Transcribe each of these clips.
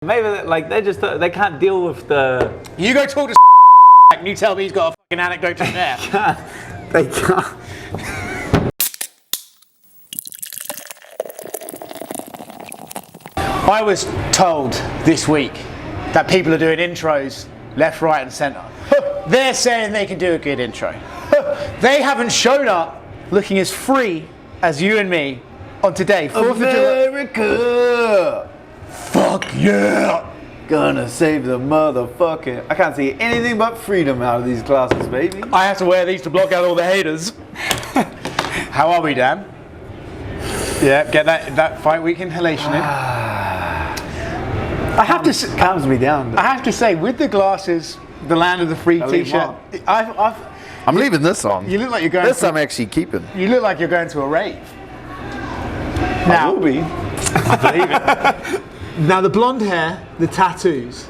Maybe like they can't deal with the. You go talk to and you tell me he's got a fucking anecdote to share. They can't. I was told this week that people are doing intros left, right, and centre. They're saying they can do a good intro. They haven't shown up looking as free as you and me on today, 4th of July. America! Fuck yeah! Gonna save the motherfucking. I can't see anything but freedom out of these glasses, baby. I have to wear these to block out all the haters. How are we, Dan? Yeah, get that fight week inhalation in. I have to calms me down. I have to say, with the glasses, the land of the free t-shirt, I'm leaving this on. You look like you're going. This I'm actually keeping. You look like you're going to a rave. I will be. I believe it. Now the blonde hair, the tattoos,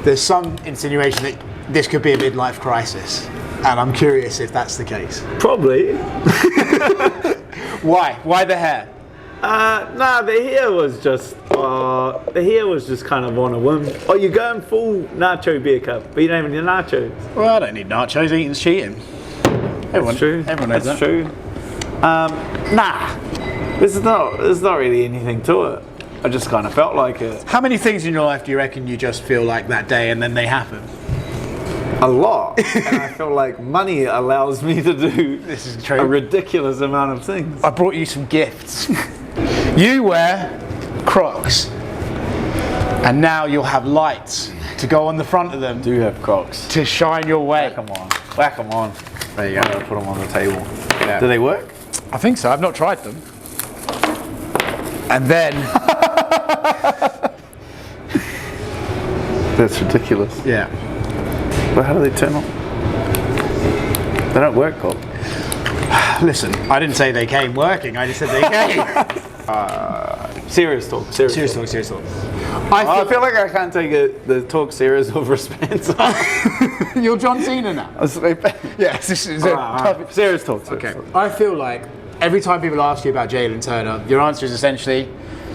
there's some insinuation that this could be a midlife crisis, and I'm curious if that's the case. Probably. Why? Why the hair? Nah, the hair was just kind of on a whim. Oh, you're going full nacho beer cup, but you don't have any nachos. Well, I don't need nachos. Eating's cheating. That's true. Everyone knows That's that. true. Nah, there's not really anything to it. I just kind of felt like it. How many things in your life do you reckon you just feel like that day and then they happen? A lot. And I feel like money allows me to do This is true. a ridiculous amount of things. I brought you some gifts. You wear Crocs, and now you'll have lights to go on the front of them Do you have Crocs? to shine your way. Whack them on. There you I'm gonna put them on the table. Yeah. Do they work? I think so. I've not tried them. And then, That's ridiculous. yeah. But how do they turn on? They don't work, Cobb. Listen, I didn't say they came working. I just said they came. Serious talk. Serious talk. I feel like I can't take the talk serious over Spencer. You're John Cena now. Yes, this is Alright. Serious talk. Okay. I feel like every time people ask you about Jalin Turner, your answer is essentially,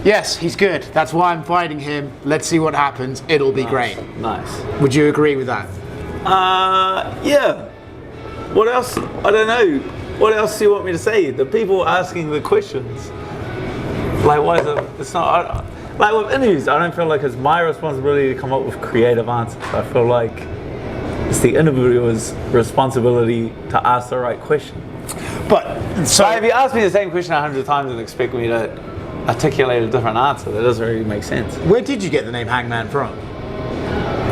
yes, he's good. That's why I'm fighting him. Let's see what happens. It'll be great. Nice. Would you agree with that? Yeah. What else? I don't know. What else do you want me to say? The people asking the questions. Like, why is it? It's not. Like with interviews, I don't feel like it's my responsibility to come up with creative answers. I feel like it's the interviewer's responsibility to ask the right question. But So if you ask me the same question 100 times and expect me to articulate a different answer, that doesn't really make sense. where did you get the name Hangman from?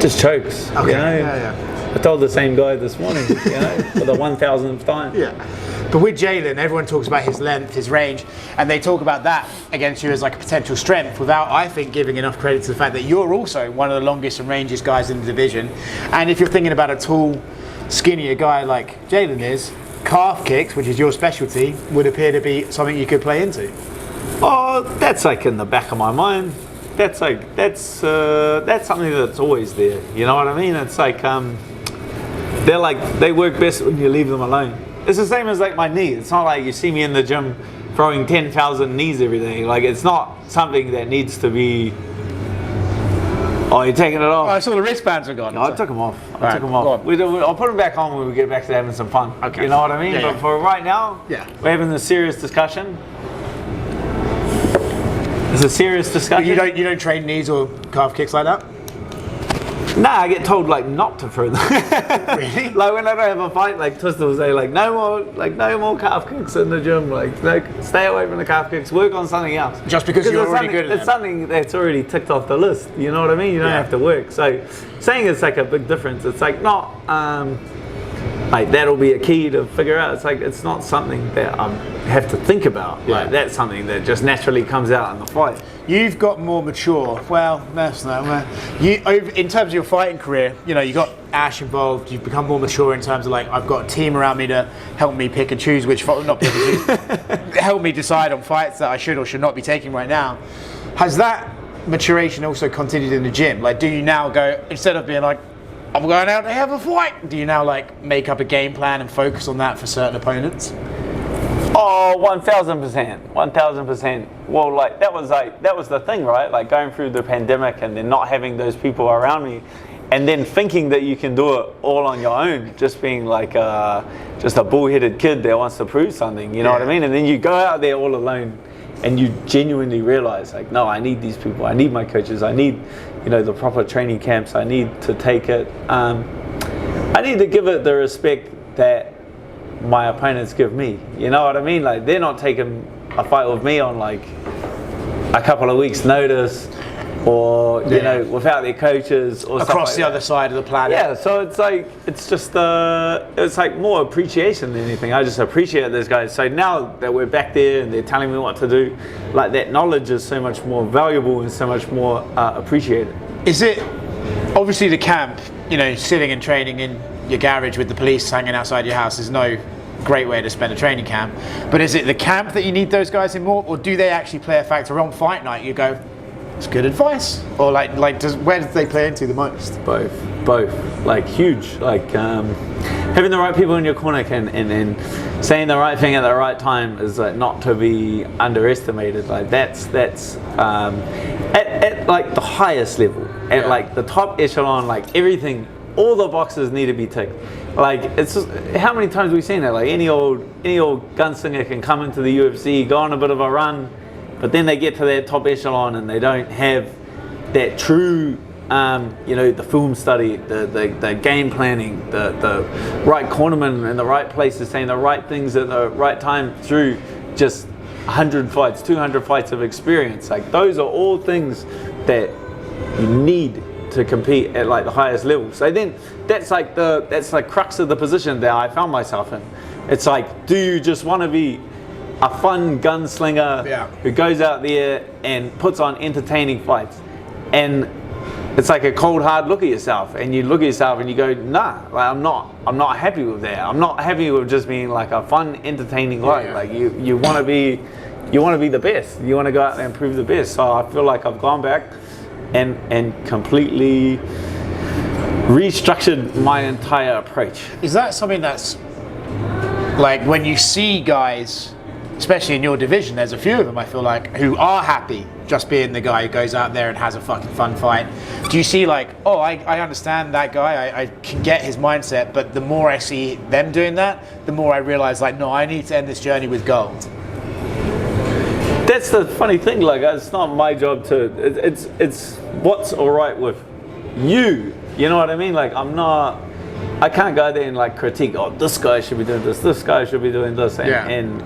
Just chokes. Okay. You know? Yeah. I told the same guy this morning, you know, for the 1000th time. Yeah. But with Jalin, everyone talks about his length, his range, and they talk about that against you as like a potential strength without, I think, giving enough credit to the fact that you're also one of the longest and rangiest guys in the division. And if you're thinking about a tall, skinnier guy like Jalin is, calf kicks, which is your specialty, would appear to be something you could play into. Oh, that's like in the back of my mind. That's something that's always there. You know what I mean? It's like they work best when you leave them alone. It's the same as like my knee. It's not like you see me in the gym throwing 10,000 knees every day. Like it's not something that needs to be. Oh, you're taking it off. Oh, I saw the wristbands are gone. No, I took them off. Right, go on. I'll put them back on when we get back to having some fun. Okay. You know what I mean? Yeah, But yeah. for right now, Yeah. we're having a serious discussion. It's a serious But discussion. you don't train knees or calf kicks like that? Nah, I get told like not to throw them. Really? Like when I don't have a fight, like Twister will say like no more calf kicks in the gym. Like no, stay away from the calf kicks. Work on something else. Just because you're it's already something- good at It's them. something that's already ticked off the list. You know what I mean? You don't Yeah. have to work. So saying it's like a big difference. It's like not like that'll be a key to figure out. It's like it's not something that I have to think about. Yeah. Like that's something that just naturally comes out in the fight. You've got more mature. Well, that's not. In terms of your fighting career, you know, you got Ash involved. You've become more mature in terms of like I've got a team around me to help me pick and choose which not pick and choose, help me decide on fights that I should or should not be taking right now. Has that maturation also continued in the gym? Like, do you now go instead of being like I'm going out to have a fight? Do you now like make up a game plan and focus on that for certain opponents? Oh, 1,000%, 1,000%. Well, that was the thing, right? Like going through the pandemic and then not having those people around me, and then thinking that you can do it all on your own, just being like just a bullheaded kid that wants to prove something. You know what I mean? And then you go out there all alone, and you genuinely realize, like, no, I need these people. I need my coaches. I need, the proper training camps. I need to take it. I need to give it the respect that my opponents give me. You know what I mean? Like, they're not taking a fight with me on like a couple of weeks notice, or without their coaches, or across the other side of the planet. Yeah, so it's like, it's just it's like more appreciation than anything. I just appreciate those guys. So now that we're back there and they're telling me what to do, like, that knowledge is so much more valuable and so much more appreciated. Is it obviously the camp? Sitting and training in your garage with the police hanging outside your house is no great way to spend a training camp. But is it the camp that you need those guys in more, or do they actually play a factor on fight night? You go, it's good advice, or where do they play into the most? Both, like huge. Like having the right people in your corner and saying the right thing at the right time is not to be underestimated. Like that's at like the highest level, at like the top echelon, like everything, all the boxes need to be ticked. Like, it's just, how many times have we seen that? Like any old gunslinger can come into the UFC, go on a bit of a run, but then they get to that top echelon and they don't have that true, the film study, the game planning, the right cornerman in the right places, saying the right things at the right time through just 100 fights, 200 fights of experience. Like, those are all things that you need to compete at like the highest level. So then that's like the crux of the position that I found myself in. It's like, do you just want to be a fun gunslinger who goes out there and puts on entertaining fights? And it's like a cold hard look at yourself, and you look at yourself and you go, nah, like, I'm not happy with that. I'm not happy with just being like a fun, entertaining guy. Like, you want to be the best. You want to go out there and prove the best. So I feel like I've gone back and completely restructured my entire approach. Is that something that's like, when you see guys, especially in your division, there's a few of them, I feel like, who are happy just being the guy who goes out there and has a fucking fun fight? Do you see like, oh, I understand that guy, I can get his mindset, but the more I see them doing that, the more I realize, like, no, I need to end this journey with gold? That's the funny thing, like, it's not my job to, it's what's all right with you. You know what I mean? Like, I can't go there and like critique, oh, this guy should be doing this guy should be doing this, and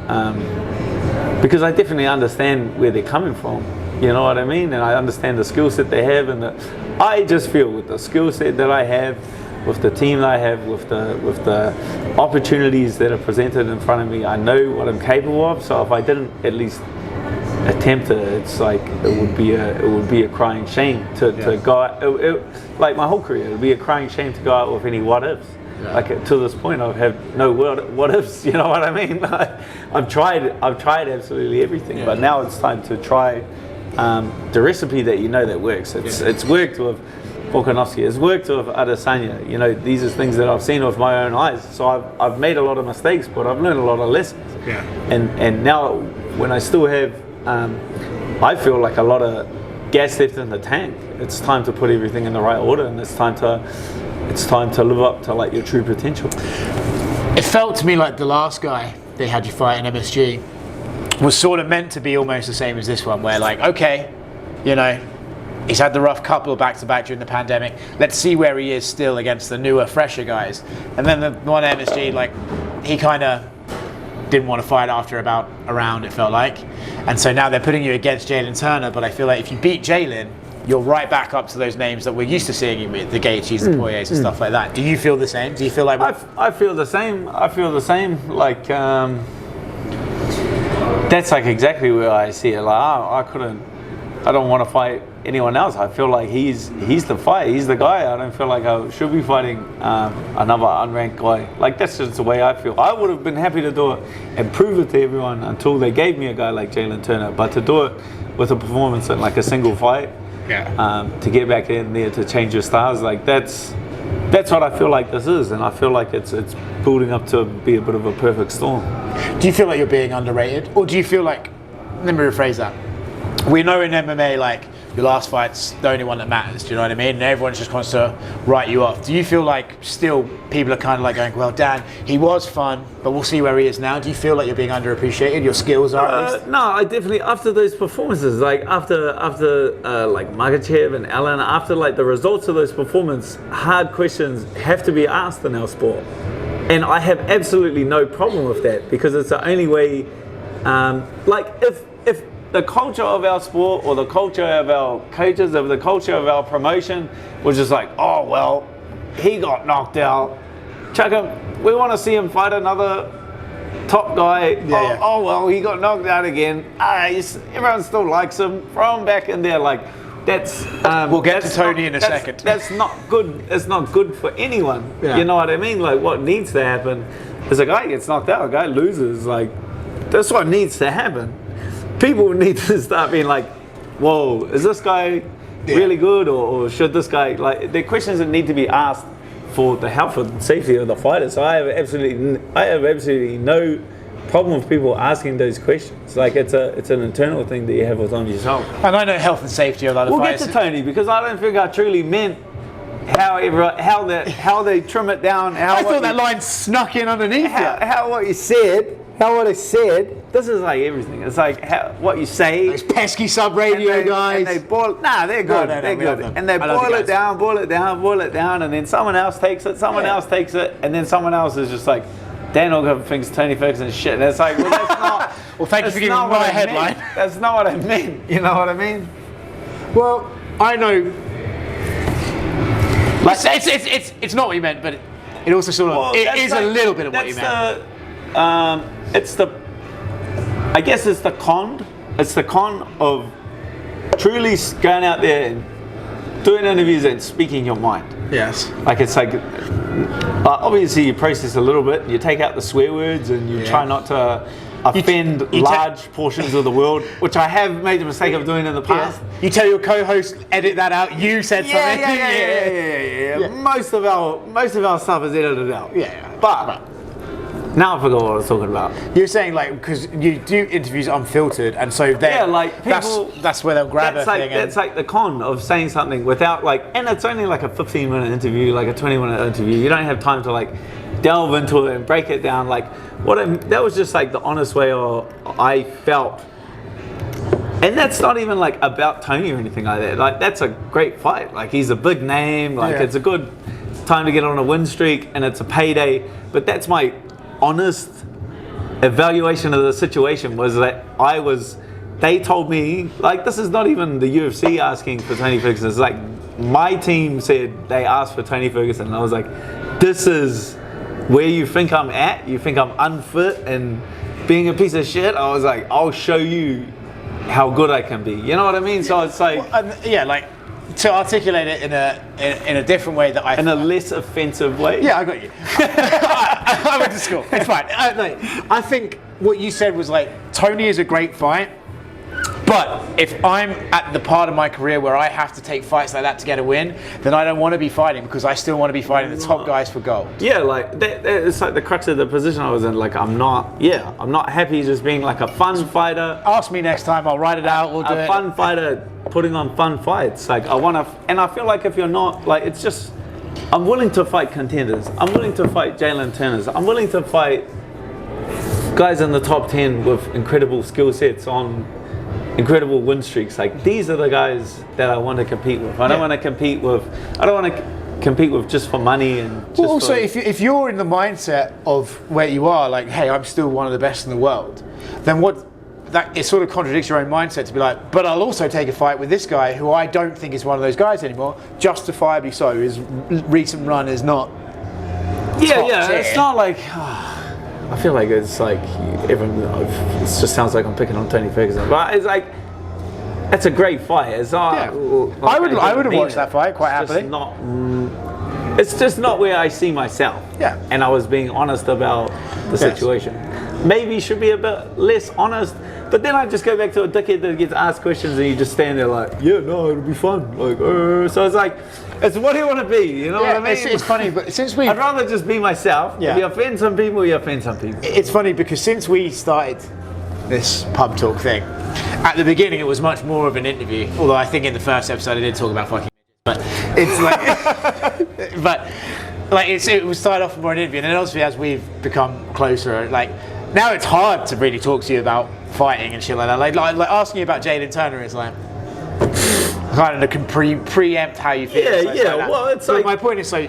because I definitely understand where they're coming from. You know what I mean? And I understand the skill set they have, and I just feel with the skill set that I have, with the team that I have, with the opportunities that are presented in front of me, I know what I'm capable of. So if I didn't at least attempt it, it's like it would be a crying shame to go out, like my whole career, it would be a crying shame to go out with any what ifs. Like, to this point, I've had no what ifs. You know what I mean? I've tried absolutely everything, but now it's time to try the recipe that works. It's worked with Volkanovski, it's worked with outta. These are things that I've seen with my own eyes. So I've made a lot of mistakes, but I've learned a lot of lessons. And now when I still have, I feel like a lot of gas left in the tank. It's time to put everything in the right order, and it's time to live up to like your true potential. It felt to me like the last guy they had you fight in MSG was sort of meant to be almost the same as this one, where like, okay, he's had the rough couple back to back during the pandemic. Let's see where he is still against the newer, fresher guys. And then the one MSG, like, he kind of didn't want to fight after about a round, it felt like. And so now they're putting you against Jalin Turner, but I feel like if you beat Jalin, you're right back up to those names that we're used to seeing you with, the Gaethjes, the Poiriers and stuff like that. Do you feel the same? Do you feel like... I feel the same. Like, that's like exactly where I see it. Like, I don't want to fight anyone else. I feel like he's the fight. He's the guy. I don't feel like I should be fighting another unranked guy. Like, that's just the way I feel. I would have been happy to do it and prove it to everyone until they gave me a guy like Jalin Turner. But to do it with a performance in like a single fight, to get back in there to change your styles, like, that's that's what I feel like this is, and I feel like it's building up to be a bit of a perfect storm. Do you feel like you're being underrated, or do you feel like? Let me rephrase that. We know in MMA, like, your last fight's the only one that matters. Do you know what I mean? And everyone just wants to write you off. Do you feel like still people are kind of like going, well, Dan, he was fun, but we'll see where he is now? Do you feel like you're being underappreciated? Your skills are at least? No, I definitely, after those performances, like after like Magachev and Allen, after like the results of those performances, hard questions have to be asked in our sport. And I have absolutely no problem with that, because it's the only way, like if the culture of our sport, or the culture of our coaches, or the culture of our promotion was just like, oh, well, he got knocked out, chuck him, we want to see him fight another top guy. Oh, well, he got knocked out again. Everyone still likes him. Throw him back in there. Like, that's we'll get to Tony in a second. That's not good. It's not good for anyone. Yeah. You know what I mean? Like, what needs to happen is a guy gets knocked out, a guy loses. Like, that's what needs to happen. People need to start being like, whoa, is this guy really good, or should this guy, like, the questions that need to be asked for the health and safety of the fighter. So I have absolutely no problem with people asking those questions. Like, it's an internal thing that you have within yourself. And I know health and safety of other We'll fighters. get to Tony, because I don't think I truly meant how they trim it down. I thought that line snuck in underneath what I said. This is like everything. It's like what you say. Those pesky sub-radio guys. And they boil. Nah, they're good. They're good. And they boil it down, and then someone else takes it. And then someone else is just like, Dan Organ thinks Tony Ferguson is shit. And it's like, well, that's not. Well, thank you for giving me my headline. That's not what I meant. You know what I mean? Well, I know. Like, it's not what you meant, but it also sort of it is a little bit of what you meant. I guess it's the con. It's the con of truly going out there and doing interviews and speaking your mind. Yes. Like, it's like, obviously you process a little bit. You take out the swear words, and you try not to offend large portions of the world, which I have made the mistake of doing in the past. Yeah. You tell your co-host, edit that out. You said something. Yeah. Most of our stuff is edited out. Yeah. But now I forgot what I was talking about. You're saying, like, because you do interviews unfiltered, and so like people, that's where they'll grab a thing. That's like the con of saying something without, like, and it's only like a 15-minute interview, like a 20-minute interview. You don't have time to, like, delve into it and break it down. Like, that was just like the honest way I felt. And that's not even like about Tony or anything like that. Like, that's a great fight. Like, he's a big name. Like, it's a good time to get on a win streak, and it's a payday. But that's my honest evaluation of the situation, was that they told me, like, this is not even the UFC asking for Tony Ferguson. It's like my team said they asked for Tony Ferguson, and I was like, this is where you think I'm at? You think I'm unfit and being a piece of shit? I was like, I'll show you how good I can be. You know what I mean? So it's like, like, to articulate it in a different way that in a less offensive way. Yeah, I got you. I went to school. It's fine. I think what you said was, like, Tony is a great fight, but if I'm at the part of my career where I have to take fights like that to get a win, then I don't want to be fighting, because I still want to be fighting the top guys for gold. Yeah, like it's like the crux of the position I was in. Like, I'm not happy just being like a fun fighter. Ask me next time. I'll write it out. We'll do it. A fun fighter putting on fun fights. Like, I want to, and I feel like if you're not, like, it's just, I'm willing to fight contenders. I'm willing to fight Jalin Turners. I'm willing to fight guys in the top 10 with incredible skill sets on incredible win streaks. Like, these are the guys that I want to compete with. I don't want to compete with just for money and just also, if you're in the mindset of where you are, like, hey, I'm still one of the best in the world, then it sort of contradicts your own mindset to be like, but I'll also take a fight with this guy who I don't think is one of those guys anymore, justifiably so. His recent run is not top tier. It's not like, I feel like it's like it just sounds like I'm picking on Tony Ferguson, but it's like, it's a great fight. It's not, I would have watched that fight quite happily. It's just not where I see myself. Yeah. And I was being honest about the situation. maybe should be a bit less honest. But then I just go back to a dickhead that gets asked questions and you just stand there like, yeah, no, it'll be fun. Like, so it's like, it's what do you want to be? You know what I mean? It's funny, but since we, I'd rather just be myself. Yeah. If you offend some people, you offend some people. it's funny because since we started this pub talk thing, at the beginning it was much more of an interview. Although I think in the first episode I did talk about fucking but it's like, but like it was started off more an interview, and then obviously as we've become closer, like now it's hard to really talk to you about fighting and shit like that. Like asking you about Jalin Turner is like kind of can preempt how you feel. Yeah. Well, it's so like my point is, so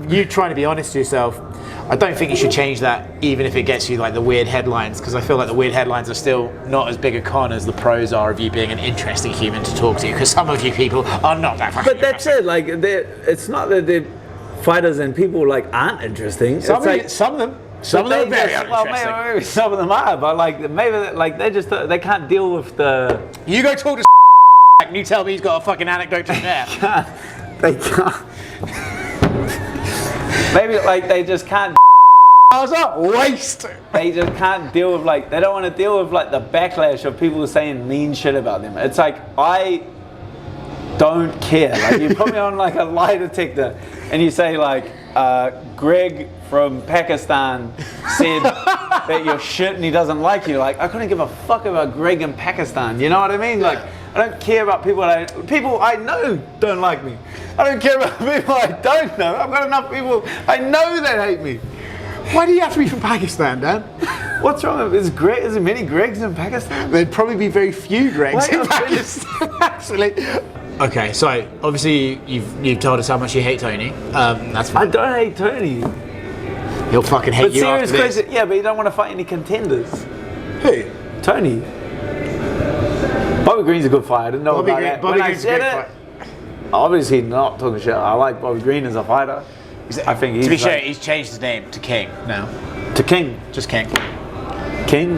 you trying to be honest to yourself. I don't think you should change that, even if it gets you like the weird headlines, because I feel like the weird headlines are still not as big a con as the pros are of you being an interesting human to talk to. Because some of you people are not that fucking. But that's it. Like, it's not that they're fighters and people like aren't interesting. Some it's of like, some of them are very uninteresting. Well, maybe some of them are, but like maybe like they can't deal with the. You go talk to and you tell me he's got a fucking anecdote to share. They can't. Maybe like they just can't. I was like, waste. They just can't deal with like they don't want to deal with like the backlash of people saying mean shit about them. It's like I don't care. Like you put me on like a lie detector and you say like Greg from Pakistan said that you're shit and he doesn't like you. Like I couldn't give a fuck about Greg in Pakistan. You know what I mean? Like I don't care about people I know don't like me. I don't care about people I don't know. I've got enough people I know that hate me. Why do you have to be from Pakistan, Dan? What's wrong? Is there many Gregs in Pakistan? There'd probably be very few Gregs in Pakistan, actually. Okay, so obviously you've told us how much you hate Tony. That's fine. I don't hate Tony. He'll fucking hate you after this. Question, yeah, but you don't want to fight any contenders. Who? Tony. Bobby Green's a good fighter. I didn't know about that. Bobby Green's a good fighter. Obviously not talking shit. I like Bobby Green as a fighter. I think he's to be fair, he's changed his name to King now. To King. Just King. King.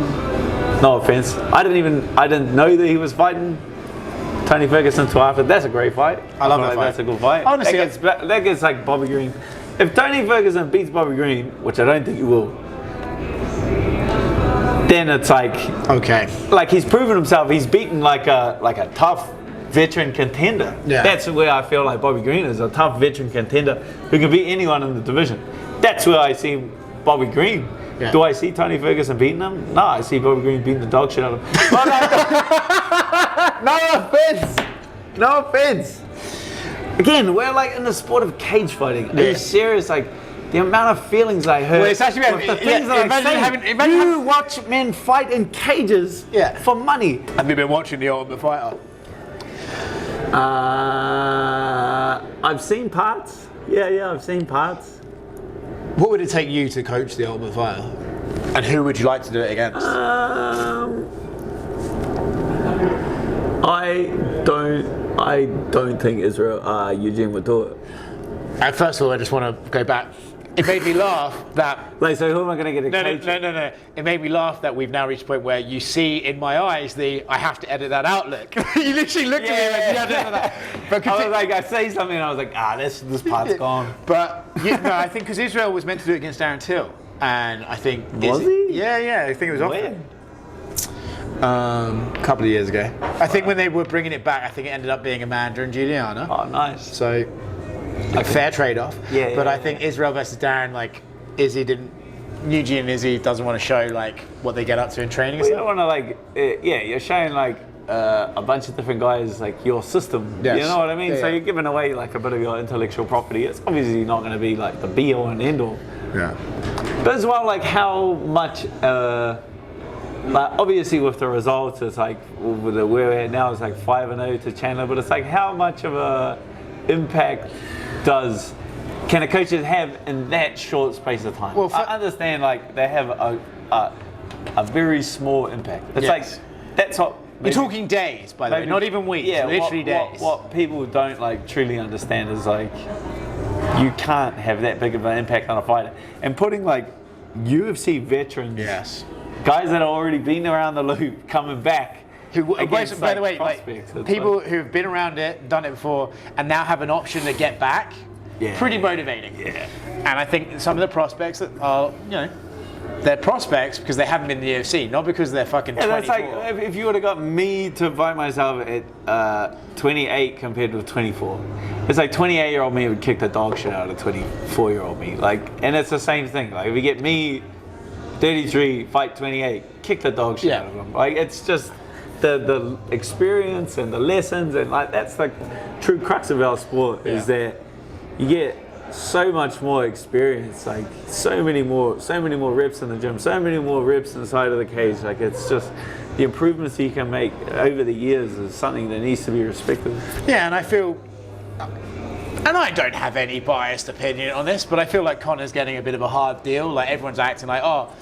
No offense. I didn't know that he was fighting Tony Ferguson to after. That's a great fight. I love that fight. That's a good fight. Honestly, that gets like Bobby Green. If Tony Ferguson beats Bobby Green, which I don't think he will, then it's like okay. Like he's proven himself. He's beaten like a tough veteran contender. Yeah. That's where I feel like Bobby Green is a tough veteran contender who can beat anyone in the division. That's where I see Bobby Green. Yeah. Do I see Tony Ferguson beating him? No, I see Bobby Green beating the dog shit out of him. No offense. Again, we're like in the sport of cage fighting. Are you serious? Like the amount of feelings I heard. Well, it's actually the things that I say. You watch men fight in cages for money. Have you been watching The Ultimate Fighter? I've seen parts. Yeah, I've seen parts. What would it take you to coach The Ultimate Fighter? And who would you like to do it against? I don't think Israel Eugene would do it. First of all, I just want to go back. It made me laugh that... Like, so who am I going to get a coach? No. It made me laugh that we've now reached a point where you see in my eyes I have to edit that out look. You literally looked at me and went, you have to edit that. But I was like, I say something and I was like, this part's gone. But, I think because Israel was meant to do it against Darren Till. And I think... Was he? Yeah, I think it was off. When? A couple of years ago. I think when they were bringing it back, I think it ended up being Amanda and Juliana. Oh, nice. So... Like fair trade-off, but I think yeah. Israel versus Darren, like Izzy didn't, Eugene and Izzy doesn't want to show like what they get up to in training. Well, you don't want to like, you're showing like a bunch of different guys like your system. Yes. You know what I mean? Yeah, so you're giving away like a bit of your intellectual property. It's obviously not going to be like the be-all and end-all. Yeah. But as well, like how much. Like obviously with the results, it's like with where we're at now, it's like 5-0 to Chandler. But it's like how much of a impact can a coach have in that short space of time? Well, I understand like they have a very small impact. It's like that's what you're talking days, by the way, not even weeks. Yeah, literally days. What people don't like truly understand is like you can't have that big of an impact on a fighter. And putting like UFC veterans, guys that have already been around the loop, coming back. By the way, like people who've been around it, done it before, and now have an option to get back, pretty motivating. Yeah. And I think some of the prospects that are, they're prospects because they haven't been in the UFC, not because they're fucking 24. That's like if you would have got me to vote myself at 28 compared with 24. It's like 28-year-old me would kick the dog shit out of 24-year-old me. Like, and it's the same thing. Like if you get me 33, fight 28, kick the dog shit out of them. Like it's just the experience and the lessons, and like that's the true crux of our sport is that you get so much more experience, like so many more reps in the gym, so many more reps inside of the cage. Like it's just the improvements you can make over the years is something that needs to be respected. Yeah, and I feel, and I don't have any biased opinion on this, but I feel like Conor's getting a bit of a hard deal. Like everyone's acting like, oh,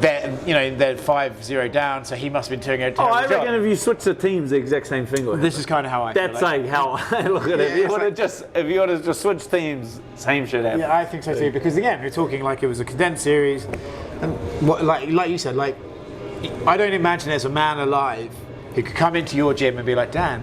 they're 5-0 down, so he must have been doing it. I reckon if you switch the teams, the exact same thing would happen. This is kind of how I feel. That's like how I look at it. If you would have just switched teams, same shit happen. Yeah, I think so too. Because again, we're talking like it was a condensed series, and like you said, like I don't imagine there's a man alive who could come into your gym and be like, Dan,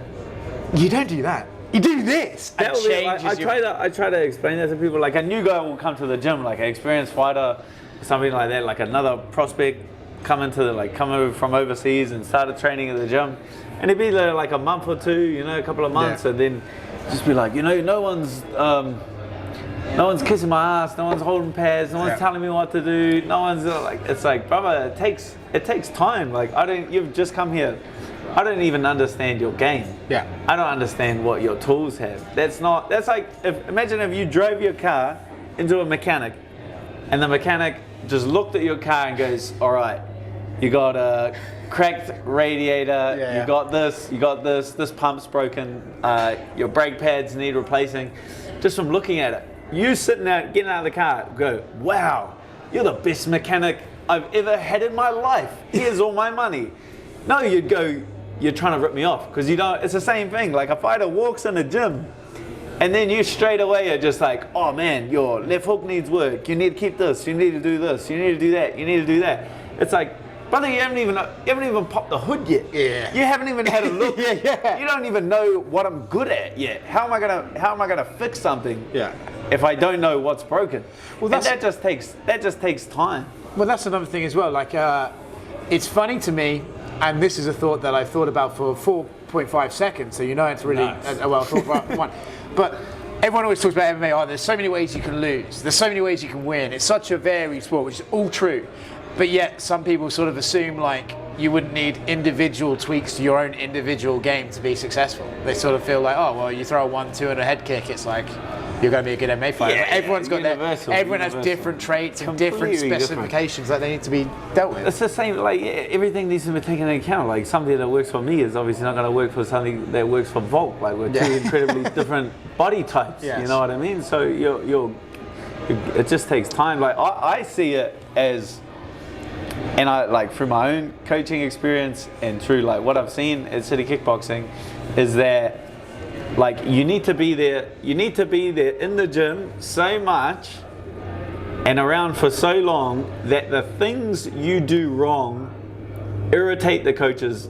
you don't do that. You do this. And I try to explain that to people. Like a new guy will come to the gym, like an experienced fighter, something like that, like another prospect come over from overseas and started training at the gym, and he'd be there like a month or two, a couple of months, and then just be like, no one's kissing my ass, no one's holding pads, no one's telling me what to do, no one's like, it's like, brother, it takes time. Like you've just come here. I don't even understand your game. Yeah. I don't understand what your tools have. That's like imagine if you drove your car into a mechanic, and the mechanic just looked at your car and goes, all right, you got a cracked radiator, you got this pump's broken, your brake pads need replacing. Just from looking at it, you sitting out, getting out of the car, go, wow, you're the best mechanic I've ever had in my life. Here's all my money. No, you'd go, you're trying to rip me off, because it's the same thing. Like a fighter walks in the gym, and then you straight away are just like, oh man, your left hook needs work. You need to keep this. You need to do this. You need to do that. You need to do that. It's like, brother, you haven't even popped the hood yet. Yeah. You haven't even had a look. You don't even know what I'm good at yet. How am I gonna fix something? If I don't know what's broken? Well, that just takes time. Well, that's another thing as well. Like, it's funny to me, and this is a thought that I've thought about for 4.5 seconds. So it's really well thought about one. But everyone always talks about MMA. Oh, there's so many ways you can lose. There's so many ways you can win. It's such a varied sport, which is all true. But yet, some people sort of assume like you wouldn't need individual tweaks to your own individual game to be successful. They sort of feel like, oh, well, you throw a 1-2 and a head kick, it's like you're going to be a good MMA fighter. Yeah, everyone's got everyone has different traits and different specifications that they need to be dealt with. It's the same. Like everything needs to be taken into account. Like something that works for me is obviously not going to work for something that works for Volk. Like we're two incredibly different body types. Yes. You know what I mean? So it just takes time. Like I see it as. And I like through my own coaching experience and through like what I've seen at City Kickboxing is that like you need to be there in the gym so much and around for so long that the things you do wrong irritate the coaches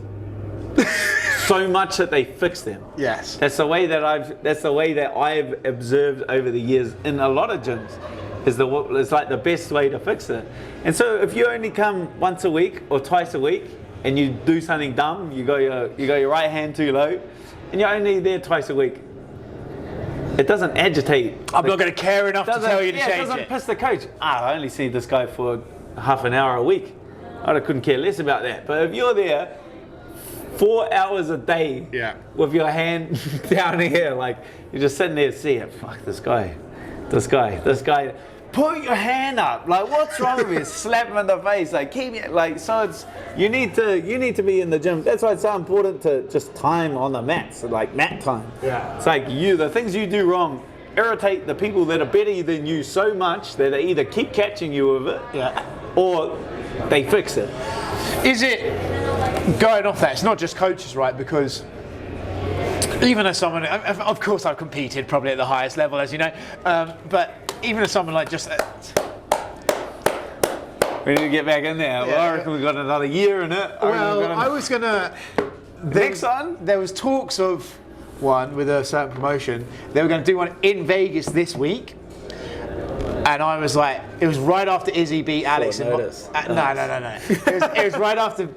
so much that they fix them. Yes. That's the way that I've observed over the years in a lot of gyms. Is like the best way to fix it. And so if you only come once a week or twice a week and you do something dumb, you go your right hand too low, and you're only there twice a week, it doesn't agitate. I'm not going to care enough to tell you to change it. It doesn't piss the coach. I only see this guy for half an hour a week. I couldn't care less about that. But if you're there 4 hours a day with your hand down here, like you're just sitting there seeing, fuck this guy. Put your hand up. Like, what's wrong with you? Slap him in the face. Like, keep it. Like, so it's you need to be in the gym. That's why it's so important to just time on the mats, like mat time. Yeah. It's like the things you do wrong irritate the people that are better than you so much that they either keep catching you with it, or they fix it. Is it going off that? It's not just coaches, right? Because even as someone, of course, I've competed probably at the highest level, as you know, but. Even as someone like just... we need to get back in there. Well, I reckon we've got another year in it. Well, I was going to... Next one? There was talks of one with a certain promotion. They were going to do one in Vegas this week. And I was like, it was right after Izzy beat Alex. No. No. It was right after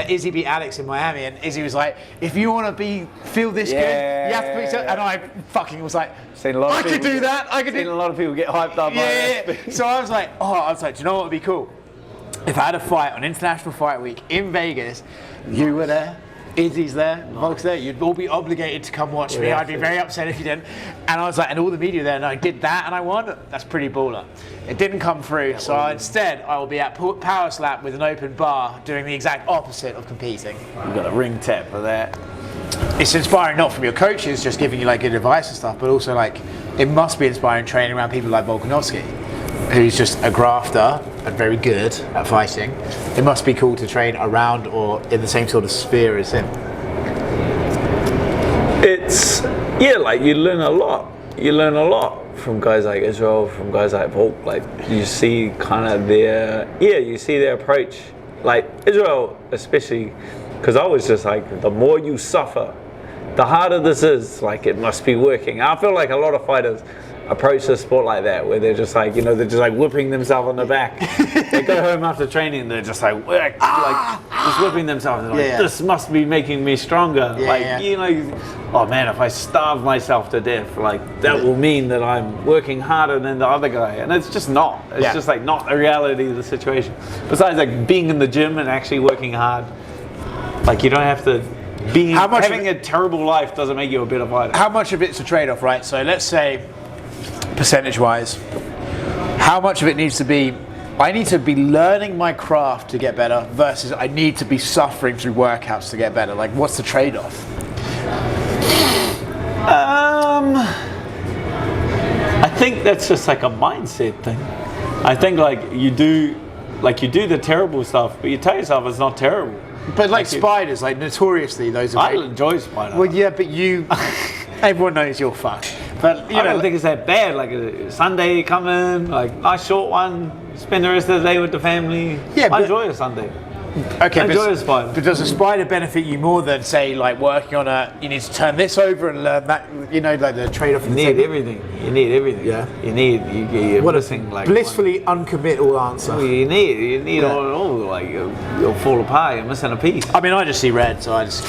Izzy beat Alex in Miami, and Izzy was like, if you want to feel this good, you have to be so. And I fucking was like, I could do that. I could do. A lot of people get hyped up. Yeah. So I was like, do you know what would be cool? If I had a fight on International Fight Week in Vegas, you were there, Izzy's there, Volk's there, you'd all be obligated to come watch me. I'd be very upset if you didn't. And I was like, and all the media there, and I did that and I won. That's pretty baller. It didn't come through, so instead I will be at Power Slap with an open bar doing the exact opposite of competing. You've got a ring tap for that. It's inspiring not from your coaches just giving you like good advice and stuff, but also like it must be inspiring training around people like Volkanovski, who's just a grafter and very good at fighting. It must be cool to train around or in the same sort of sphere as him. It's, yeah, like you learn a lot. You learn a lot from guys like Israel, from guys like Volk. Like you see kind of you see their approach. Like Israel especially, because I was just like, the more you suffer, the harder this is. Like it must be working. I feel like a lot of fighters approach the sport like that, where they're just like, they're just like whipping themselves on the back. They go home after training, they're just like just whipping themselves. They're like, this must be making me stronger. Oh man, if I starve myself to death, like that will mean that I'm working harder than the other guy, and it's just not. It's just like not the reality of the situation. Besides, like being in the gym and actually working hard, like you don't have to. Having a terrible life doesn't make you a better fighter. How much of it's a trade-off, right? So let's say, percentage-wise, how much of it needs to be, I need to be learning my craft to get better versus I need to be suffering through workouts to get better? Like, what's the trade-off? I think that's just like a mindset thing. I think like you do the terrible stuff, but you tell yourself it's not terrible. But like spiders, like notoriously, those are. I enjoy spiders. Well, yeah, but everyone knows you're fucked. But I don't think it's that bad. Like a Sunday, come in, like nice short one, spend the rest of the day with the family. Yeah, I enjoy a Sunday. Okay, enjoy a spider. But does a spider benefit you more than say like working on you need to turn this over and learn that? Like the trade-off. You need everything. You need everything. Yeah. You're missing like blissfully uncommittal answer. Well, you need all like you'll fall apart. You're missing a piece. I mean, I just see red, so I just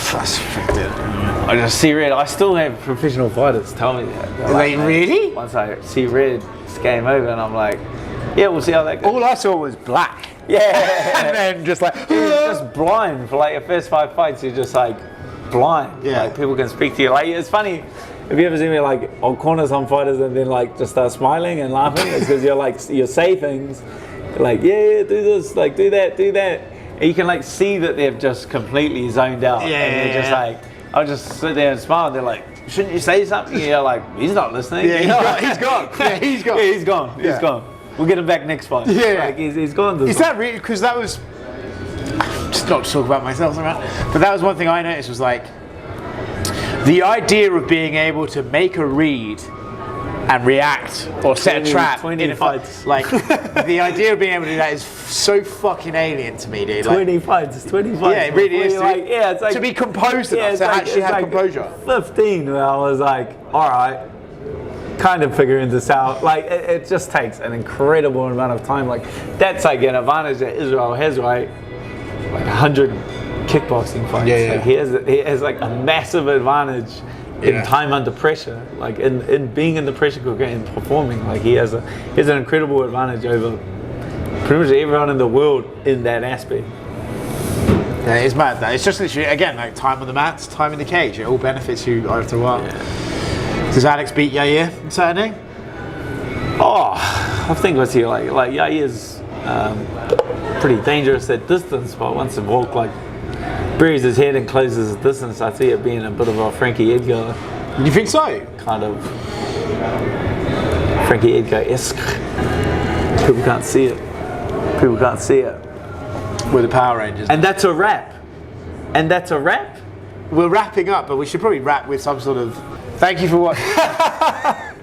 see red. I still have professional fighters tell me that. Like, really? Once I see red, it's game over, and I'm like, yeah, we'll see how that goes. All I saw was black. Yeah. And then just like you're just blind for like your first 5 fights. You're just like blind. Yeah. Like people can speak to you. Like it's funny. Have you ever seen me like on corners on fighters and then like just start smiling and laughing? It's because you say things like do this, like do that, and you can like see that they've just completely zoned out. Yeah. And they're just like, I'll just sit there and smile. They're like, shouldn't you say something? And you're like, he's not listening. Yeah, he's gone. Yeah, he's gone. Yeah, he's gone. He's gone. We'll get him back next fight. Yeah, like he's gone. Is that really? Because that was just not to talk about myself, but that was one thing I noticed was like the idea of being able to make a read and react or set a trap in a fight. Like the idea of being able to do that is so fucking alien to me, dude. 20 fights. Yeah, it really is. It's like to be composed enough to actually have composure. 15, where I was like, all right. Kind of figuring this out. Like it just takes an incredible amount of time. Like that's like an advantage that Israel has, right? Like 100 kickboxing fights. Yeah. Like he has like a massive advantage in time under pressure. Like in being in the pressure cooker and performing. Like he has an incredible advantage over pretty much everyone in the world in that aspect. Yeah, it's mad that. It's just literally again like time on the mats, time in the cage. It all benefits you after a while. Yeah. Does Alex beat Yair on Saturday? Oh, I think what's he like Yair's pretty dangerous at distance, but once the Volk like buries his head and closes his distance, I see it being a bit of a Frankie Edgar. You think so? Kind of Frankie Edgar-esque. People can't see it. With the Power Rangers. And that's a wrap. We're wrapping up, but we should probably wrap with some sort of thank you for watching.